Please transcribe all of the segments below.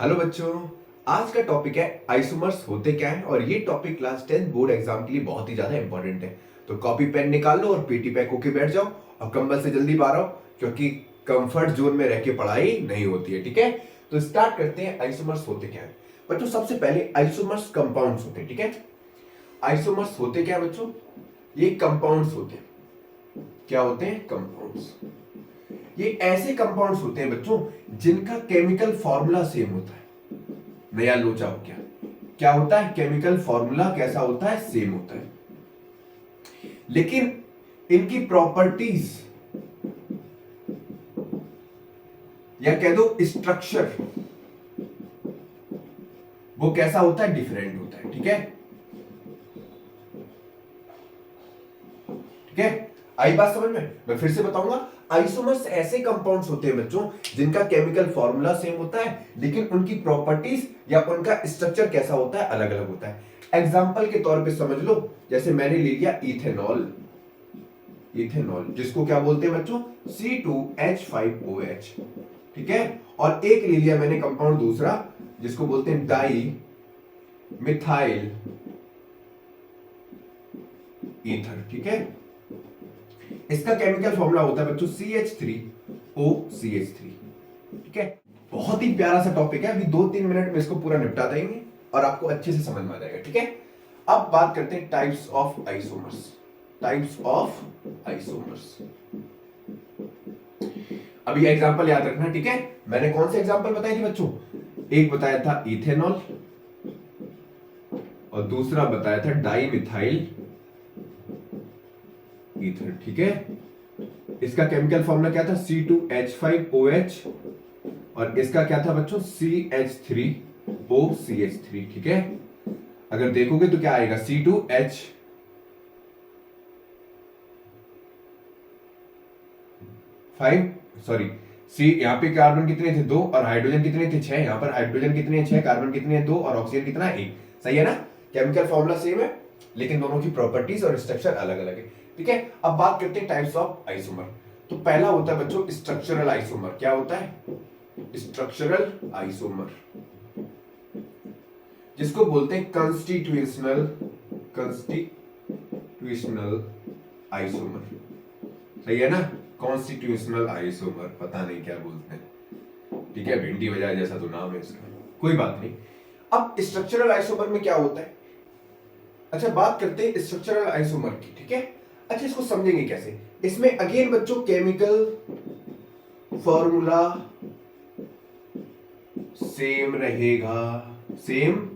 Hello बच्चों। आज का टॉपिक है आइसोमर्स होते क्या है और ये टॉपिक क्लास 10 बोर्ड एग्जाम के लिए बहुत ही ज्यादा इंपॉर्टेंट है। तो कॉपी पेन निकाल लो और पीटी पैक होके बैठ जाओ और कंबल से जल्दी बाहर आओ, क्योंकि कंफर्ट जोन में रह के पढ़ाई नहीं होती है। ठीक है, तो स्टार्ट करते हैं। आइसोमर्स होते क्या है बच्चों? सबसे पहले आइसोमर्स कंपाउंड्स होते हैं। ठीक है, आइसोमर्स होते क्या है बच्चों? ये कंपाउंड्स होते हैं। क्या होते हैं? कंपाउंड्स। ये ऐसे कंपाउंड्स होते हैं बच्चों जिनका केमिकल फॉर्मूला सेम होता है। नया लोचा हो गया। क्या होता है? केमिकल फॉर्मूला कैसा होता है? सेम होता है, लेकिन इनकी प्रॉपर्टीज या कह दो स्ट्रक्चर वो कैसा होता है? डिफरेंट होता है। ठीक है, ठीक है, आई बात समझ में? मैं फिर से बताऊंगा। आइसोमर्स ऐसे कंपाउंड्स होते हैं बच्चों जिनका केमिकल फॉर्मूला सेम होता है, लेकिन उनकी प्रॉपर्टीज या उनका स्ट्रक्चर कैसा होता है? अलग अलग होता है। एग्जांपल के तौर पे समझ लो, जैसे मैंने ले लिया इथेनॉल। इथेनॉल जिसको क्या बोलते हैं बच्चों? C2H5OH। ठीक है, और एक ले लिया मैंने कंपाउंड दूसरा जिसको बोलते हैं डाई मिथाइल ईथर। ठीक है, इसका केमिकल फॉर्मूला होता है बच्चों CH3OCH3। ठीक है, बहुत ही प्यारा सा टॉपिक है। अभी 2-3 मिनट में इसको पूरा निपटा देंगे और आपको अच्छे से समझ में आ जाएगा। ठीक है, अब बात करते हैं types of isomers. Types of isomers, अभी एग्जांपल याद रखना। ठीक है, मैंने कौन से एग्जांपल बताए थे बच्चों? एक बताया था इथेनॉल और दूसरा बताया था डाई मिथाइल ईथर। ठीक है, इसका केमिकल फॉर्मूला क्या था? C2H5OH और इसका क्या था बच्चों? CH3OCH3। ठीक है, अगर देखोगे तो क्या आएगा? C2H सॉरी सी, यहां पे कार्बन कितने थे? 2 और हाइड्रोजन कितने थे? 6। यहां पर हाइड्रोजन कितने? 6। कार्बन कितने? 2 और ऑक्सीजन कितना? 1। सही है ना? केमिकल फॉर्मूला सेम है, लेकिन दोनों की प्रॉपर्टीज और स्ट्रक्चर अलग अलग है। ठीक है, अब बात करते हैं टाइप्स ऑफ आइसोमर। तो पहला होता है बच्चों स्ट्रक्चरल आइसोमर। क्या होता है? स्ट्रक्चरल आइसोमर, जिसको बोलते हैं कॉन्स्टिट्यूशनल आइसोमर। सही है ना? कॉन्स्टिट्यूशनल आइसोमर, पता नहीं क्या बोलते हैं। ठीक है, भिंडी बजाए जैसा तो नाम है इसका, कोई बात नहीं। अब स्ट्रक्चरल आइसोमर में क्या होता है? अच्छा, बात करते हैं स्ट्रक्चरल आइसोमर की। ठीक है, अच्छा इसको समझेंगे कैसे? इसमें अगेन बच्चों केमिकल फॉर्मूला सेम रहेगा, सेम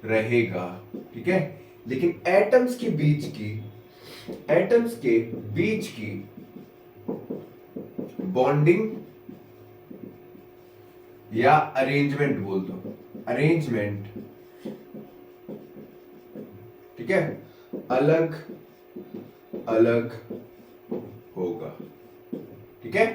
रहेगा। ठीक है, लेकिन एटम्स के बीच की बॉन्डिंग या अरेंजमेंट बोल दो, अरेंजमेंट, ठीक है, अलग अलग होगा। ठीक है,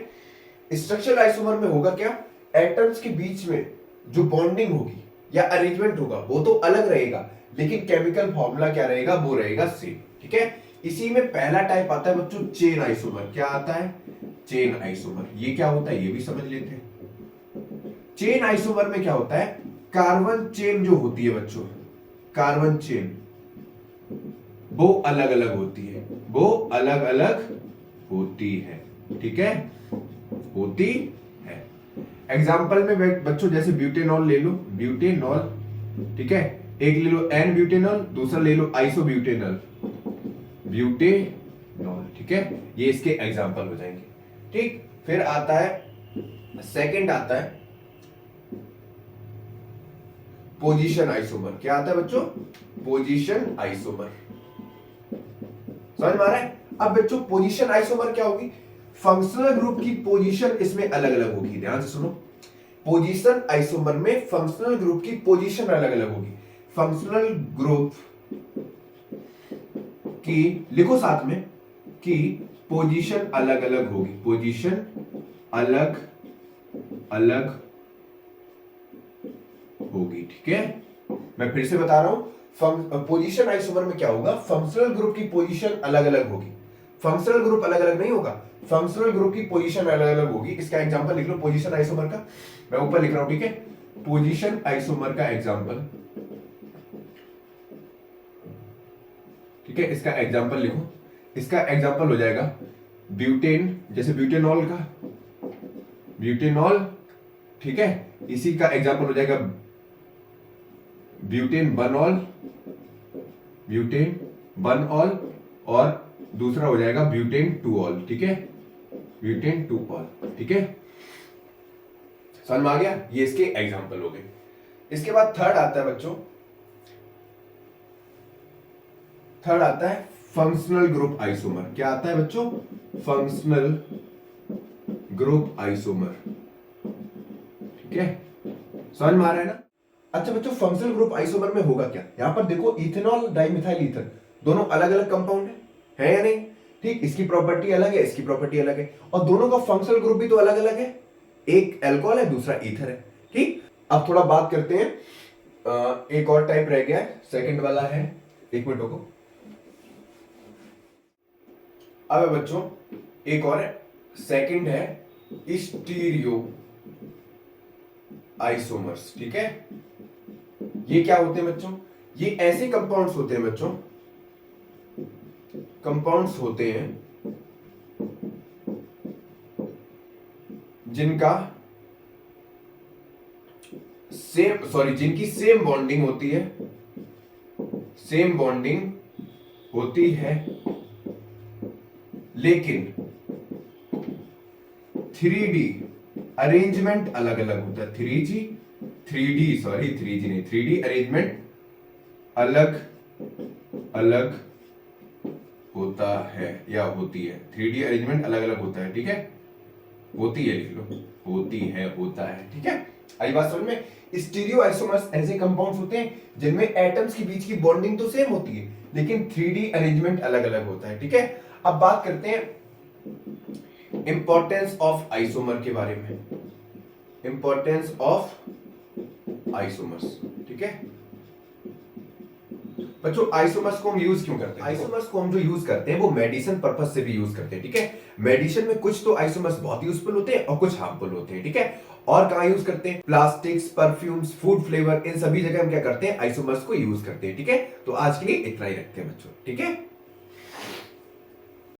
स्ट्रक्चरल आइसोमर में होगा क्या? एटम्स के बीच में जो बॉन्डिंग होगी या अरेंजमेंट होगा वो तो अलग रहेगा, लेकिन केमिकल फॉर्मूला क्या रहेगा? वो रहेगा सेम। ठीक है, इसी में पहला टाइप आता है बच्चों चेन आइसोमर। क्या आता है? Chain isomer. ये क्या होता है ये भी समझ लेते हैं। चेन आइसोमर में क्या होता है? कार्बन चेन जो होती है बच्चों, कार्बन चेन वो अलग अलग होती है, वो अलग अलग होती है। ठीक है, होती है। एग्जाम्पल में बच्चों जैसे ब्यूटेनॉल ले लो, ब्यूटेनॉल। ठीक है, एक ले लो एन ब्यूटेनॉल, दूसरा ले लो आइसो ब्यूटेनॉल, ब्यूटेनॉल। ठीक है, ये इसके एग्जाम्पल हो जाएंगे। ठीक, फिर आता है सेकंड आता है पोजीशन आइसोमर। क्या आता है बच्चों? Position isomer. समझ में आ रहा है? अब बच्चों पोजीशन आइसोमर क्या होगी? फंक्शनल ग्रुप की पोजीशन इसमें अलग अलग होगी। ध्यान से सुनो, पोजीशन आइसोमर में फंक्शनल ग्रुप की पोजीशन अलग अलग होगी। फंक्शनल ग्रुप की, लिखो साथ में, कि पोजीशन अलग अलग होगी, पोजीशन अलग अलग होगी। ठीक है, मैं फिर से बता रहा हूं, पोजीशन आइसोमर में क्या होगा? फंक्शनल ग्रुप की पोजीशन अलग अलग होगी। फंक्शनल ग्रुप अलग अलग नहीं होगा, फंक्शनल ग्रुप की पोजीशन अलग अलग होगी। इसका एग्जांपल लिख लो पोजीशन आइसोमर का, मैं ऊपर लिख रहा हूं। ठीक है, पोजीशन आइसोमर का एग्जांपल, ठीक है, इसका एग्जांपल लिखो। इसका एग्जांपल हो जाएगा ब्यूटेन, जैसे ब्यूटेनॉल का ब्यूटेनॉल, ठीक है, इसी का एग्जांपल हो जाएगा ब्यूटेन बनॉल, ब्यूटेन बनऑल, और दूसरा हो जाएगा ब्यूटेन टू ऑल, ठीक है, ब्यूटेन टू ऑल, ठीक है, समझ में आ गया। ये इसके एग्जांपल हो गए। इसके बाद थर्ड आता है बच्चों, थर्ड आता है फंक्शनल ग्रुप आइसोमर। क्या आता है बच्चों? फंक्शनल ग्रुप आइसोमर, ठीक है, समझ में आ रहा है ना। अच्छा बच्चों, फंक्शनल ग्रुप आइसोमर में होगा क्या? यहां पर देखो, इथेनॉल डाइमिथाइल ईथर दोनों अलग अलग कंपाउंड है या नहीं? ठीक, इसकी प्रॉपर्टी अलग है, इसकी प्रॉपर्टी अलग है, और दोनों का फंक्शनल ग्रुप भी तो अलग अलग है। एक एल्कोहल है, दूसरा ईथर है। ठीक, अब थोड़ा बात करते हैं, एक और टाइप रह गया है, सेकंड वाला है, एक मिनट को। अब बच्चों एक और है, सेकंड है स्टीरियो आइसोमर्स, ठीक है। ये क्या होते हैं बच्चों? ये ऐसे कंपाउंड्स होते हैं बच्चों, कंपाउंड्स होते हैं जिनका जिनकी सेम बॉन्डिंग होती है, सेम बॉन्डिंग होती है, लेकिन 3D अरेंजमेंट अलग अलग होता है। 3D अरेंजमेंट अलग अलग होता है या होती है। 3D अरेंजमेंट अलग अलग होता है, ठीक है, होती है, लिख लो, होती है, होता है, ठीक है। आई बात समझ में? स्टीरियो आइसोमर्स ऐसे कंपाउंड्स होते हैं जिनमें एटम्स के बीच की बॉन्डिंग तो सेम होती है, लेकिन 3D अरेंजमेंट अलग अलग होता है, ठीक है। अब बात करते हैं इंपॉर्टेंस ऑफ आइसोमर के बारे में, इंपॉर्टेंस ऑफ आइसोमर्स, ठीक है बच्चों। आइसोमर्स को हम यूज क्यों करते हैं? आइसोमर्स को हम जो यूज करते हैं वो मेडिसिन पर्पस से भी यूज करते हैं, ठीक है। मेडिसिन में कुछ तो आइसोमर्स बहुत यूजफुल होते हैं और कुछ हार्मफुल होते हैं, ठीक है। और कहां यूज करते हैं? प्लास्टिक्स, परफ्यूम्स, फूड फ्लेवर, इन सभी जगह हम क्या करते हैं? आइसोमर्स को यूज करते हैं, ठीक है। तो आज के लिए इतना ही रखते हैं बच्चों, ठीक है।